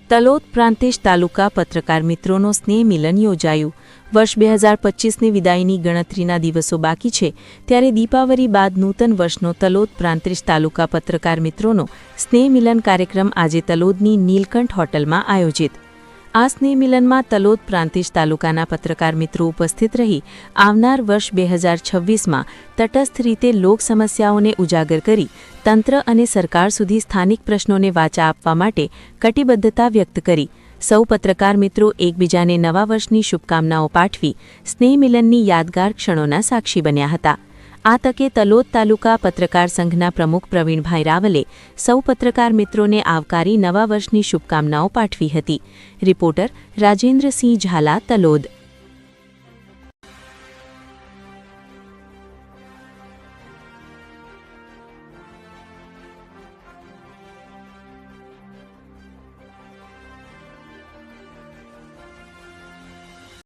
તલોદ પ્રાંતિજ તાલુકા પત્રકાર મિત્રોનો સ્નેહ મિલન યોજાયું। વર્ષ 2025ની વિદાયની ગણતરીના દિવસો બાકી છે ત્યારે દીપાવલી બાદ નૂતન વર્ષનો તલોદ પ્રાંતિજ તાલુકા પત્રકાર મિત્રોનો સ્નેહ મિલન કાર્યક્રમ આજે તલોદની નીલકંઠ હોટલમાં આયોજિત। આ સ્નેહ મિલનમાં તલોદ પ્રાંતિજ તાલુકાના પત્રકાર મિત્રો ઉપસ્થિત રહી આવનાર વર્ષ 2026માં તટસ્થ રીતે લોક સમસ્યાઓને ઉજાગર કરી તંત્ર અને સરકાર સુધી સ્થાનિક પ્રશ્નોને વાચા આપવા માટે કટિબદ્ધતા વ્યક્ત કરી સૌ પત્રકાર મિત્રો એકબીજાને નવા વર્ષની શુભકામનાઓ પાઠવી સ્નેહ મિલનની યાદગાર ક્ષણોના સાક્ષી બન્યા હતા। આ તકે તલોદ તાલુકા પત્રકાર સંઘના પ્રમુખ પ્રવીણભાઈ રાવલે સૌ પત્રકાર મિત્રોને આવકારી નવા વર્ષની શુભકામનાઓ પાઠવી હતી। રિપોર્ટર રાજેન્દ્રસિંહ ઝાલા, તલોદ।